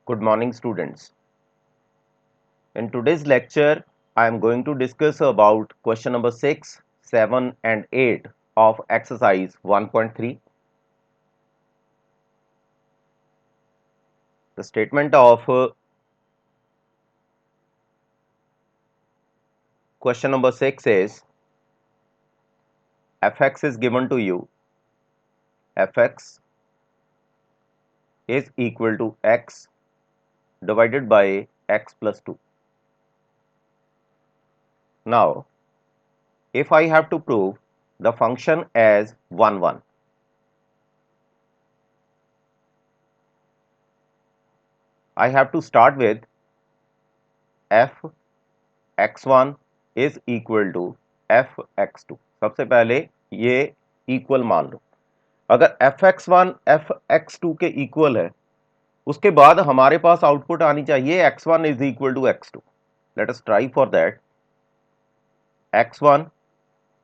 Good morning, students. In today's lecture, I am going to discuss about question number 6, 7 and 8 of exercise 1.3. The statement of question number 6 is fx is given to you. Fx is equal to x divided by x plus 2. Now, if I have to prove the function as 1, 1, I have to start with f x1 is equal to f x2. सबसे पहले ये equal मान लो. अगर F X one F X two के equal है, उसके बाद हमारे पास आउटपुट आनी चाहिए X one is equal to X two. Let us try for that. X one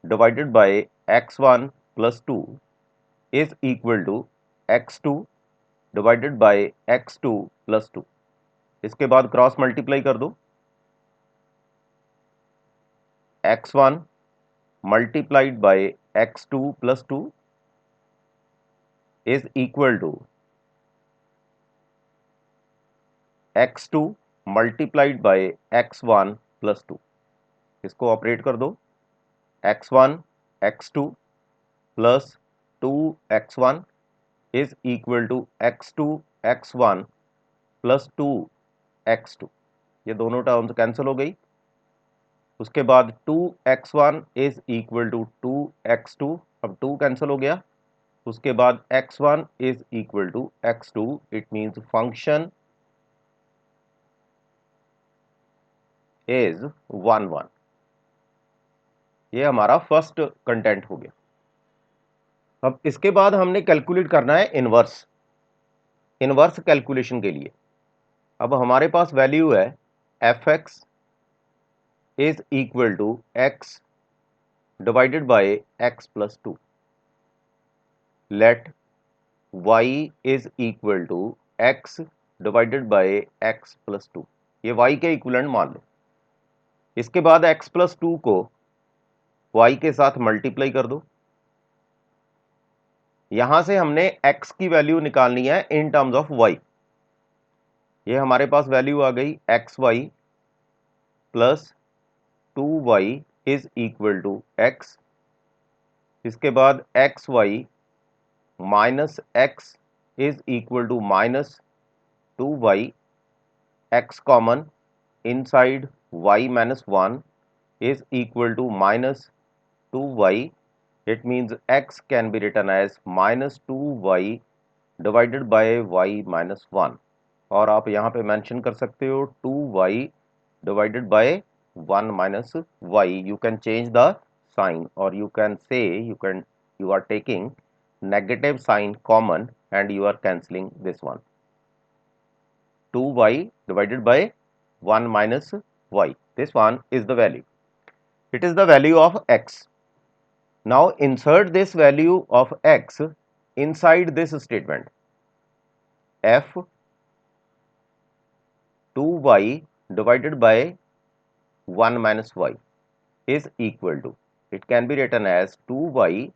divided by X one plus two is equal to X two divided by X two plus two. इसके बाद cross multiply कर दो. x1 multiplied by x2 plus 2 is equal to x2 multiplied by x1 plus 2. इसको operate कर दो. x1 x2 plus 2x1 is equal to x2 x1 plus 2x2. ये दोनों terms cancel हो गई. उसके बाद 2x1 is equal to 2x2. अब 2 कैंसिल हो गया. उसके बाद x1 is equal to x2. It means function is 1, 1. ये हमारा फर्स्ट कंटेंट हो गया. अब इसके बाद हमने कैलकुलेट करना है इनवर्स कैलकुलेशन के लिए. अब हमारे पास वैल्यू है fx is equal to x divided by x plus 2. Let y is equal to x divided by x plus 2. ये y के इक्विवेलेंट मान लो. इसके बाद x plus 2 को y के साथ मल्टीप्लाई कर दो. यहां से हमने x की वैल्यू निकालनी है इन टर्म्स ऑफ y. ये हमारे पास वैल्यू आ गई xy plus 2y is equal to x. इसके बाद xy minus x is equal to minus 2y. x common inside y minus 1 is equal to minus 2y. It means x can be written as minus 2y divided by y minus 1. और आप यहाँ पे mention कर सकते हो 2y divided by 1 minus y. You can change the sign, or you can say you are taking negative sign common and you are cancelling this one. 2y divided by 1 minus y. This one is the value. It is the value of x. Now insert this value of x inside this statement. F 2y divided by 1 minus y is equal to, it can be written as 2y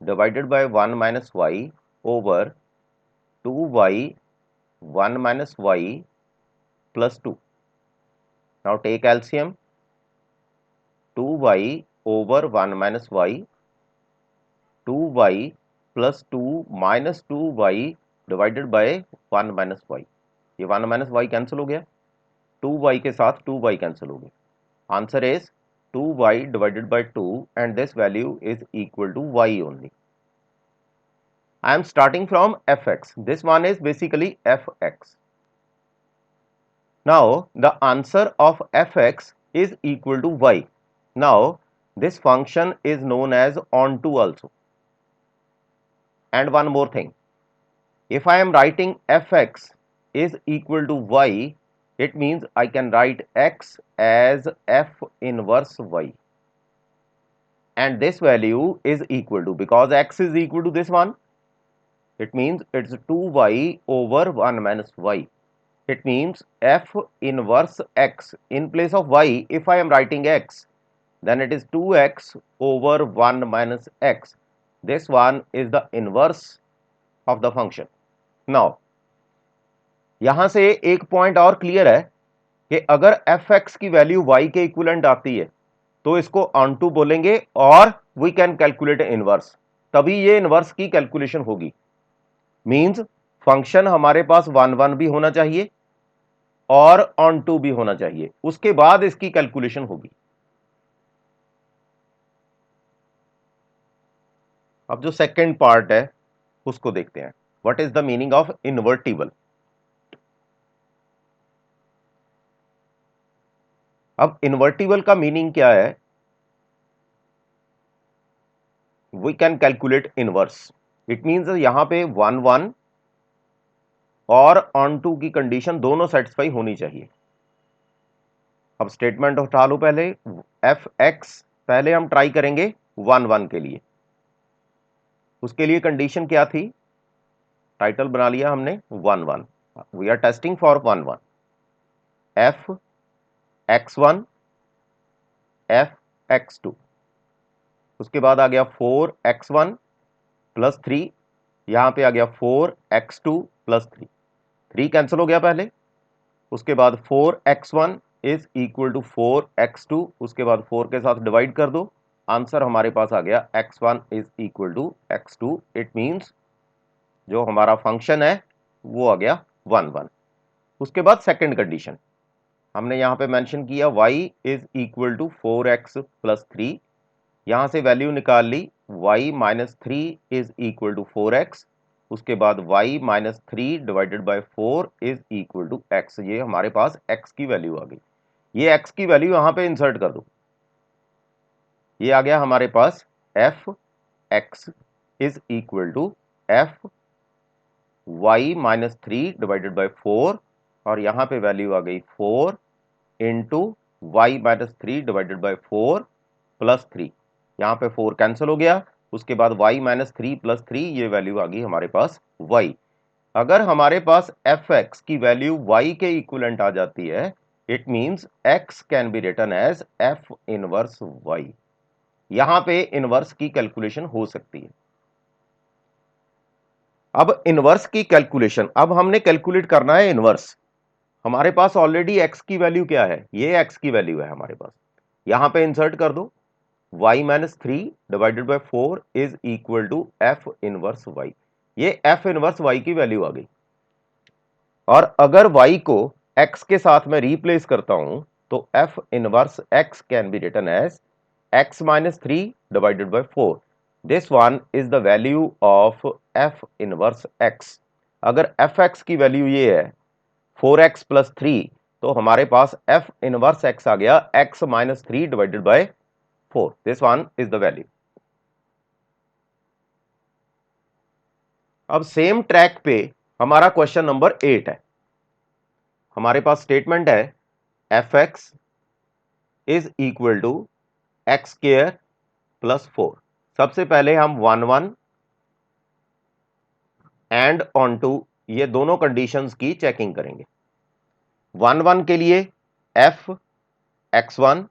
divided by 1 minus y over 2y 1 minus y plus 2. Now take LCM. 2y over 1 minus y, 2y plus 2 minus 2y divided by 1 minus y. ये 1 minus y cancel हो गया. 2y के साथ 2y cancel हो गया. Answer is 2y divided by 2 and this value is equal to y only. I am starting from fx. This one is basically fx. Now the answer of fx is equal to y. Now this function is known as onto also. And one more thing, if I am writing fx is equal to y, it means I can write x as f inverse y, and this value is equal to, because x is equal to this one, it means it's 2y over 1 minus y. it means f inverse x in place of y. If I am writing x, then it is 2x over 1 minus x. This one is the inverse of the function. Now यहां से एक point और clear है कि अगर fx की value y के equivalent आती है तो इसको ऑन टू बोलेंगे और वी कैन कैलकुलेट इनवर्स, तभी ये इनवर्स की कैलकुलेशन होगी। मींस फंक्शन हमारे पास 1 1 भी होना चाहिए और ऑन टू भी होना चाहिए, उसके बाद इसकी कैलकुलेशन होगी। अब जो सेकंड पार्ट है उसको देखते हैं। What is the meaning of invertible? अब इन्वर्टिबल का मीनिंग क्या है? We can calculate inverse. It means यहां पे 1 1 और ऑन टू की कंडीशन दोनों सेटिस्फाई होनी चाहिए। अब स्टेटमेंट उठा लो पहले। एफ एक्स पहले हम ट्राई करेंगे 1 1 के लिए। उसके लिए कंडीशन क्या थी? टाइटल बना लिया हमने 1 1। We are testing for 1 1। F x1 F x2, उसके बाद आ गया 4x1 प्लस 3, यहां पे आ गया 4x2 प्लस 3, 3 कैंसिल हो गया पहले। उसके बाद 4x1 is equal to 4x2, उसके बाद 4 के साथ डिवाइड कर दो, आंसर हमारे पास आ गया x1 is equal to x2। It means जो हमारा फंक्शन है वो आ गया 1 1। उसके बाद सेकंड कंडीशन हमने यहां पे मेंशन किया y is equal to 4x plus 3, यहां से वैल्यू निकाल ली y minus 3 is equal to 4x, उसके बाद y minus 3 divided by 4 is equal to x। ये हमारे पास x की वैल्यू आ गई। ये x की वैल्यू यहां पे इंसर्ट कर दो, ये आ गया हमारे पास f x is equal to f y minus 3 divided by 4, और यहां पे वैल्यू आ गई 4 into Y minus 3 divided by 4 plus 3, यहां पे 4 कैंसिल हो गया। उसके बाद y माइनस 3 प्लस 3, ये वैल्यू आ गई हमारे पास y। अगर हमारे पास fx की वैल्यू y के इक्विवेलेंट आ जाती है, it means x can be written as f inverse y। यहां पे इनवर्स की कैलकुलेशन हो सकती है। अब इनवर्स की कैलकुलेशन, अब हमने कैलकुलेट करना है इनवर्स। हमारे पास ऑलरेडी x की वैल्यू क्या है? ये x की वैल्यू है हमारे पास, यहां पे इंसर्ट कर दो y minus 3 divided by 4 is equal to f inverse y। ये f इनवर्स y की वैल्यू आ गई। और अगर y को x के साथ में रिप्लेस करता हूं तो f inverse x can be written as x minus 3 divided by 4। This one is the value of f inverse x। अगर fx की वैल्यू ये है 4x प्लस 3, तो हमारे पास f इनवर्स x आ गया x minus 3 divided by 4। This one is the value. अब सेम ट्रैक पे हमारा क्वेश्चन नंबर 8 है। हमारे पास स्टेटमेंट है fx is equal to X square plus 4। सबसे पहले हम 1 1 एंड ऑन टू, ये दोनों कंडीशंस की चेकिंग करेंगे। 1 1 के लिए f x1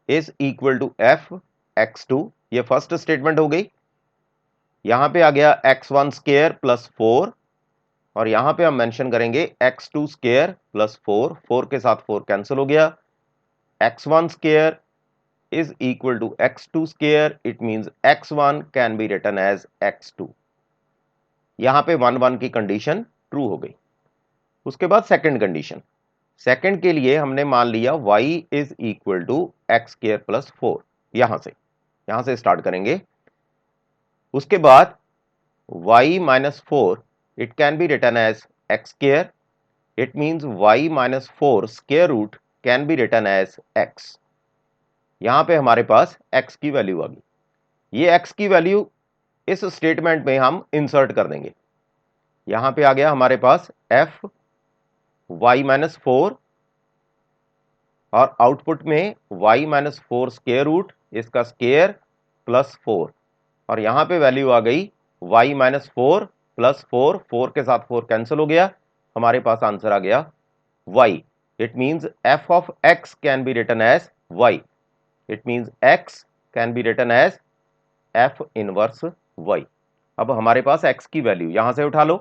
is equal to f x2, ये फर्स्ट स्टेटमेंट हो गई। यहां पे आ गया x1 स्क्वायर प्लस 4, और यहां पे हम मेंशन करेंगे x2 स्क्वायर प्लस 4, 4 के साथ 4 कैंसिल हो गया। x1 square is equal to x2 square, it means x1 can be written as x2। यहां पे 1 1 की कंडीशन ट्रू हो गई। उसके बाद सेकंड कंडीशन, सेकंड के लिए हमने मान लिया y is equal to X square plus 4। यहां से स्टार्ट करेंगे। उसके बाद y minus 4 it can be written as X square, it means y minus 4 square root can be written as x। यहां पे हमारे पास x की वैल्यू आ गई। ये x की वैल्यू इस स्टेटमेंट में हम इंसर्ट कर देंगे। यहां पे आ गया हमारे पास f y माइनस 4, और आउटपुट में y माइनस 4 स्क्वायर रूट, इसका स्क्वायर प्लस 4, और यहां पे वैल्यू आ गई y माइनस 4 प्लस 4, 4 के साथ 4 कैंसिल हो गया। हमारे पास आंसर आ गया y. It means f of x can be written as y. It means x can be written as f inverse y. अब हमारे पास x की वैल्यू यहां से उठा लो,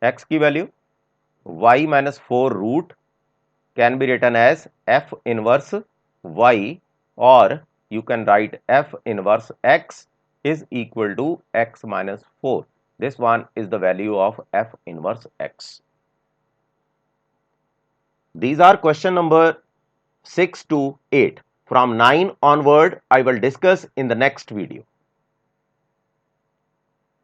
x की value y minus 4 root can be written as f inverse y, or you can write f inverse x is equal to x minus 4. This one is the value of f inverse x. These are question number 6 to 8. From 9 onward, I will discuss in the next video.